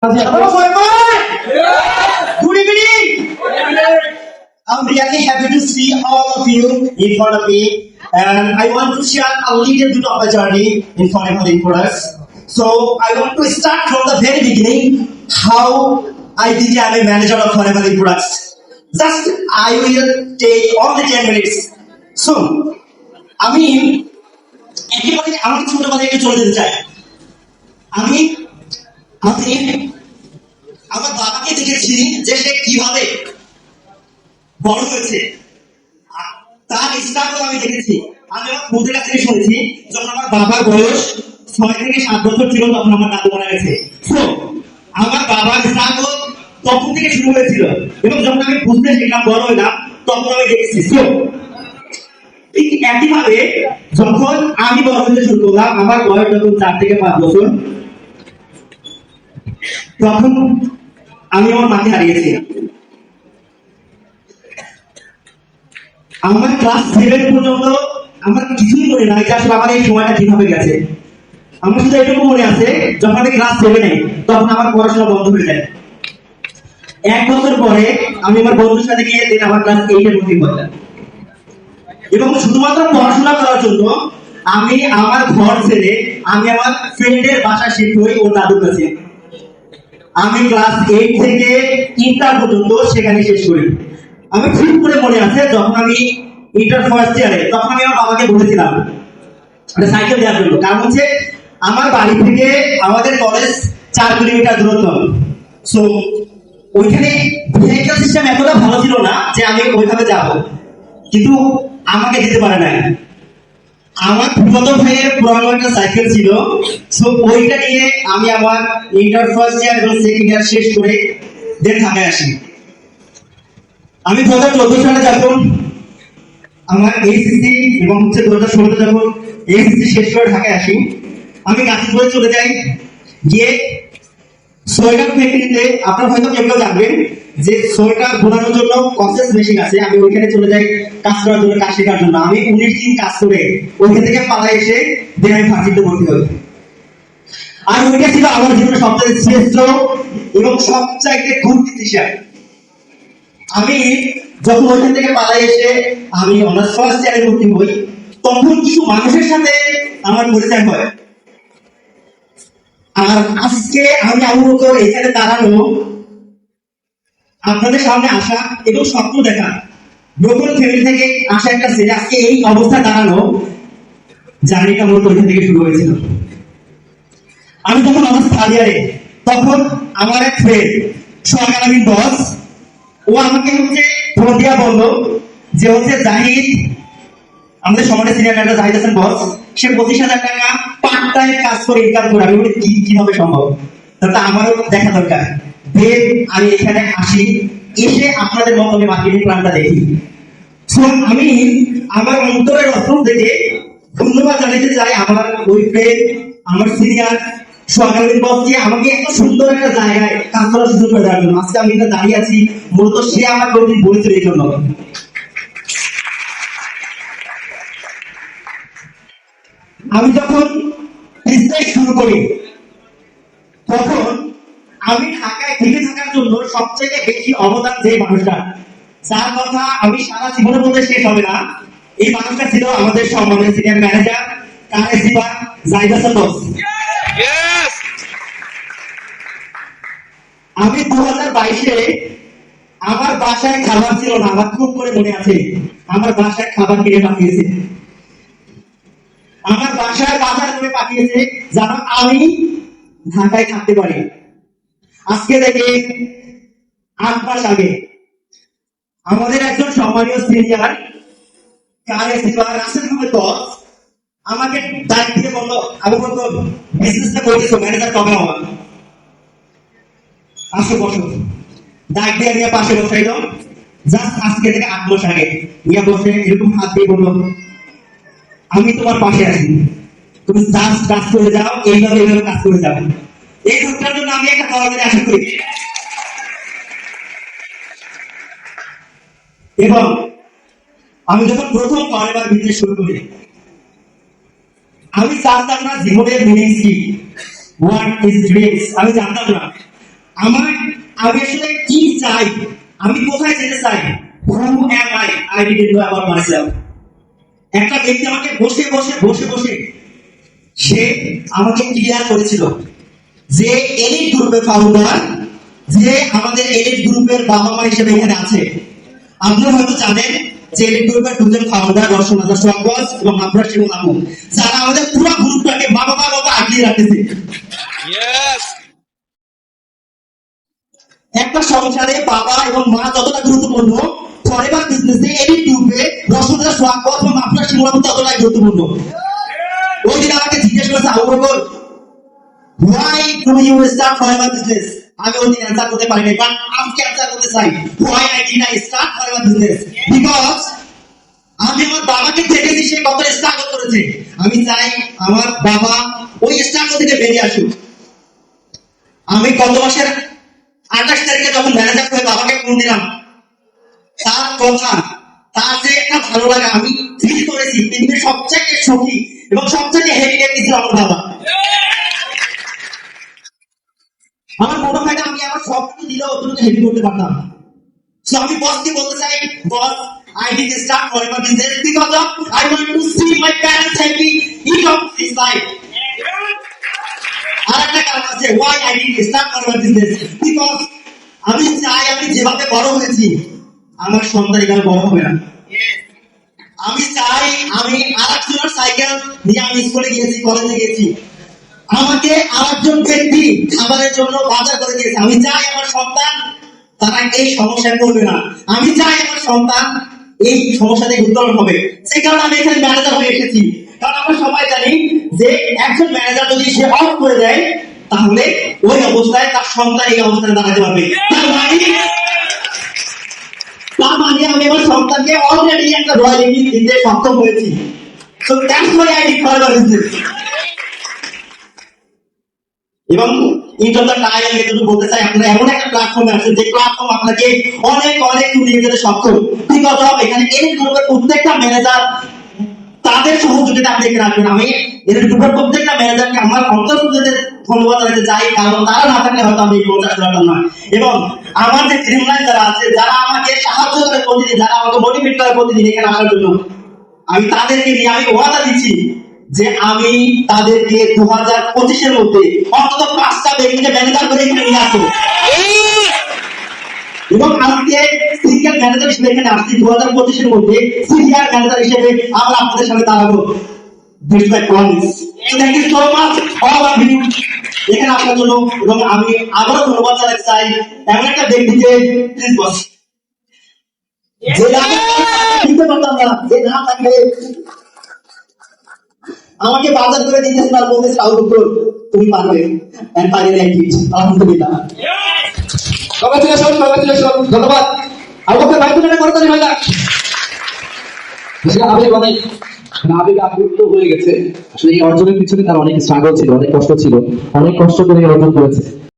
Hello, good evening. I'm really happy to see all of you in front of me, and I want to share a little bit of a journey in front of the products. So I want to start from the very beginning how I became a manager of Forever Products. Just I will take only 10 minutes. So আমি একেবারে আমার ছোটবেলা থেকে চলে যেতে চাই। আমি আমি আমার বাবাকে দেখেছি যে সে কিভাবে বড় হয়েছে, তার স্ট্রাগল আমি দেখেছি। আমি আমার বন্ধুদের কাছ থেকে শুনেছি যখন আমার বাবার বয়স 6 থেকে 7 বছর ছিল তখন আমার দাদু মারা গেছে। তো আমার বাবার স্ট্রাগল তখন থেকে শুরু হয়েছিল এবং যখন আমি বুঝতে শিখলাম, বড় হইলাম, তখন আমি দেখেছি। তো ঠিক একইভাবে যখন আমি বড় হতে শুরু করলাম, আমার বয়স যখন 4 থেকে 5 বছর, তখন আমি আমার মাকে হারিয়েছি। আমার ক্লাস 7 পর্যন্ত আমার কিছুই মনে নাই যে আসলে আমার এই সময়টা কিভাবে গেছে। আমার শুধু এটুকু মনে আছে যখন আমি ক্লাস 7-এ, তখন আমার পড়াশোনা বন্ধ হয়ে যায়। 1 বছর পরে আমি আমার বন্ধুর সাথে গিয়ে আমার ক্লাস 8-এ ভর্তি হলাম এবং শুধুমাত্র পড়াশোনা করার জন্য আমি আমার ঘর ছেড়ে আমি আমার ফ্রেন্ডের বাসা শিফট হই ওর দাদুর কাছে। আমি ক্লাস 8 থেকে ইন্টার পর্যন্ত সেখানে শেষ করি। আমি ঠিক করে মনে আছে যখন আমি ইন্টার ফার্স্ট ইয়ারে, তখন আমি আমার বাবাকে বলেছিলাম সাইকেল দেওয়ার জন্য, কারণ হচ্ছে আমার বাড়ি থেকে আমাদের কলেজ 4 কিলোমিটার দূরত্ব। সো ওইখানে ভেহিকল সিস্টেম এতটা ভালো ছিল না যে আমি ওইভাবে যাব, কিন্তু আমাকে দিতে পারে না। আমার ছোট ভাইয়ের পুরানো একটা সাইকেল ছিল, সো ওইটা নিয়ে আমি আমার ইন্টার ফার্স্ট ইয়ার এবং সেকেন্ড ইয়ার শেষ করে দেন ঢাকায় আসি। আমি 2014 সালে যখন আমার এইচএসসি এবং 2016 যখন এইচএসসি শেষ করে ঢাকায় আসি, আমি গাজীপুরে চলে যাই। গিয়ে সোয়েটার ফ্যাক্টরিতে, আপনারা হয়তো কেউ জানবেন যে সোয়েটার বোনানোর জন্য প্রসেস মেশিন আছে, আমি ওইখানে চলে যাই কাজ করার জন্য, কাজ শেখার জন্য। আমি 19 দিন কাজ করে ওইখান থেকে পালাই এসে দেন আমি ফার্সিতে ভর্তি হই। আর ওইটা ছিল আমার জীবনে সবচেয়ে শ্রেষ্ঠ এবং সবচাইতে গুড ডিসিশন। আমি যখন ওইখান থেকে পালাই এসে আমি অনার্স ফার্স্ট ইয়ারে ভর্তি হই, তখন কিছু মানুষের সাথে আমার পরিচয় হয়। আর আজকে আমি আবু বকর এখানে দাঁড়ানো, আপনাদের সামনে আসা এবং স্বপ্ন দেখা, ব্রোকন ফ্যামিলি থেকে আসা একটা ছেলে আজকে এই অবস্থায় দাঁড়ানো, জার্নিটা মূলত ওইখান থেকে শুরু হয়েছিল। আমি যখন অনার্স থার্ড ইয়ারে, তখন আমার এক ফ্রেন্ড সোহাগানাবিন বস, ও আমাকে হচ্ছে ফোন দিয়া বললো যে হচ্ছে জাহিদ, আমাদের সমাজের সিনিয়র ম্যানেজার জাহিদ হাসান বস, সে 25,000 টাকা পার্ট টাইম কাজ করে ইনকাম করে। আমি বলি কিভাবে সম্ভব, তাহলে আমারও দেখা দরকার। দেন আমি এখানে আসি, এসে আপনাদের মতো আমি মার্কেটিং প্ল্যানটা দেখি। আমি আমার অন্তরের অস্ত্র থেকে ধন্যবাদ জানাতে চাই আমার ওই ফ্রেন্ড, আমার সিনিয়র সোহাগানাবিন বসকে আমাকে এত সুন্দর একটা জায়গায় কাজ করার সুযোগ করে দেওয়ার জন্য। আজকে আমি এখানে দাঁড়িয়ে আছি, মূলত সে আমার প্রতি বলেছিল এই জন্য। আমি যখন বিজনেস শুরু করি, তখন আমি ঢাকায় থেকে থাকার জন্য সবচেয়ে বেশি অবদান যে মানুষটা, যার কথা আমি সারা জীবনে বলতে শেষ হবে না, এই মানুষটা ছিল আমাদের সম্মানের সিনিয়র ম্যানেজার জাহিদ হাসান বস। আমি 2022-এ আমার বাসায় খাবার ছিল না, আমার খুব করে মনে আছে, আমার বাসায় খাবার কিনে পাঠিয়েছে, আমার বাসায় বাজার করে পাঠিয়েছে যেন আমি ঢাকায় থাকতে পারি। আজকে থেকে 8 মাস আগে আমাদের একজন সম্মানীয় সিনিয়র রাসেল গ্রুপের বস আমাকে ডাক দিয়ে বললো, আমি বলতো বিজনেসটা করেছো, ম্যানেজার কবে হওয়া, আসো বসো। ডাক দিয়ে নিয়ে পাশে বসাই দাও, জাস্ট আজকে থেকে 8 মাস আগে নিয়ে বসে এরকম হাত দিয়ে বললো, আমি তোমার পাশে আছি, তুমি জাস্ট কাজ করে যাও, এইভাবে এইভাবে কাজ করে যাও। এই লোকটার জন্য আমি একটা কর্মের আশা করি। এবং আমি যখন প্রথম পরিবার বিজনেস শুরু করি, আমি জানতাম না জীবনের মিনিং কি, হোয়াট ইজ ড্রিমস, আমি জানতাম না। আমি আসলে কি চাই, আমি কোথায় যেতে চাই, who am I didn't know about myself. একটা ব্যক্তি আমাকে বসে বসে বসে বসে সে আমাকে ক্লিয়ার করেছিল যে এলিট গ্রুপের ফাউন্ডার, যে আমাদের এলিট গ্রুপের বাবা মা হিসেবে এখানে আছে। আপনারা হয়তো জানেন যে এলিট গ্রুপের দুজন ফাউন্ডার রসনা দাস এবং আবরার শিমুল আপু, যারা আমাদের পুরো গ্রুপটাকে বাবা মা মতো আগিয়ে রাখতেছে। একটা সংসারে বাবা এবং মা যতটা গুরুত্বপূর্ণ, ফরএভার বিজনেসে এলিট গ্রুপে রসনা দাস এবং আবরার শিমুল আপু ততটাই গুরুত্বপূর্ণ। ওই দিন আমাকে জিজ্ঞেস করেছে, Abu Bakr, why do you start forever business? আমি ওই দিন অ্যান্সার করতে পারি নাই, বাট আজকে অ্যান্সার করতে চাই। why did I start forever business? because আমি আমার বাবাকে দেখেছি সে কত স্ট্রাগল করেছে। আমি চাই আমার বাবা ওই স্ট্রাগল থেকে বেরিয়ে আসুক। আমি গত মাসের 28 তারিখে যখন ম্যানেজার হয়ে বাবাকে ফোন দিলাম, তার কথা, তার যে একটা ভালো লাগা আমি ফিল করেছি। পৃথিবীর সবচেয়ে সুখী এবং সবচেয়ে হেভি ব্যক্তি ছিল আমার বাবা। আমার মনে হয় না আমি আমার সবকিছু দিলেও অতটুকু হেভি করতে পারতাম। সো আমি বসকে বলতে চাই, বস, I did start forever business because of I want to see my parents happy each of this life. আর একটা কারণ আছে why I did start forever business because আমি চাই আমি যেভাবে বড় হয়েছি আমার সন্তান এভাবে বড় হবে না। আমি চাই আমি আরেকজনের সাইকেল নিয়ে আমি স্কুলে গিয়েছি, কলেজে গেছি, আমাকে আরেকজন ব্যক্তি খাবারের জন্য বাজার করে দিয়েছে। আমি চাই আমার সন্তান তারা এই সমস্যায় পড়বে না। আমি চাই আমার সন্তান এই সমস্যা থেকে উত্তরণ হবে। সেই কারণে আমি এখানে ম্যানেজার হয়ে এসেছি। কারণ আমরা সবাই জানি যে একজন ম্যানেজার যদি সে অফ করে দেয় তাহলে ওই অবস্থায় তার সন্তান এই অবস্থায় দাঁড়াতে পারবে। তার মানে আমি আমার সন্তানকে অলরেডি একটা রয়্যালিটি দিতে সক্ষম হয়েছি। So that's why I did forever business. এবং ইন্টার দ্য টাইম আমি একটু বলতে চাই, আপনারা এমন একটা প্ল্যাটফর্মে আছেন যে প্ল্যাটফর্ম আপনাকে অনেক অনেক নিয়ে যেতে সক্ষম। ঠিক আছে, এখানে এলিট গ্রুপের প্রত্যেকটা ম্যানেজার তাদের সহযোগিতা আপনি এখানে রাখবেন। আমি এলিট গ্রুপের প্রত্যেকটা ম্যানেজারকে আমার অন্তর্গতদের ধন্যবাদ জানাতে চাই, কারণ তারা না থাকলে হয়তো আমি পৌঁছাতে পারতাম না। এবং আমার যে ড্রিমলাইন যারা আছে, যারা আমাকে সাহায্য করে প্রতিদিন, যারা আমাকে মোটিভেট করে প্রতিদিন এখানে আসার জন্য, আমি তাদেরকে নিয়ে আমি ওয়াদা দিচ্ছি যে আমি তাদেরকে 2025-এর মধ্যে অন্তত 5টা ব্যক্তিকে ম্যানেজার করে এখানে নিয়ে আসবো। এবং আজকে সিনিয়র ম্যানেজার হিসেবে এখানে আসছি। 2025-এর মধ্যে সিনিয়র ম্যানেজার হিসেবে আমরা আপনাদের সামনে দাঁড়াবো। This my promise. Thank you so much all of you এখানে আসার জন্য। এবং আমি আবারও ধন্যবাদ জানাতে চাই এমন একটা ব্যক্তিকে, প্লিজ বস, যে দিতে পারতাম না, যে না থাকলে আমাকে বাজার করে দিতেছেন আর বলতেছে আউটডোর তুমি পারবে। এন্ড ফাইনালি আই ডিড, আলহামদুলিল্লাহ। কংগ্রাচুলেশন, ধন্যবাদ। আর ওকে ভাই তুমি এটা করতে ভাই না, আসলে আবেগ অনেক আবেগ আপ্লুত হয়ে গেছে। আসলে এই অর্জনের পিছনে তার অনেক স্ট্রাগল ছিল, অনেক কষ্ট ছিল, অনেক কষ্ট করে অর্জন করেছে।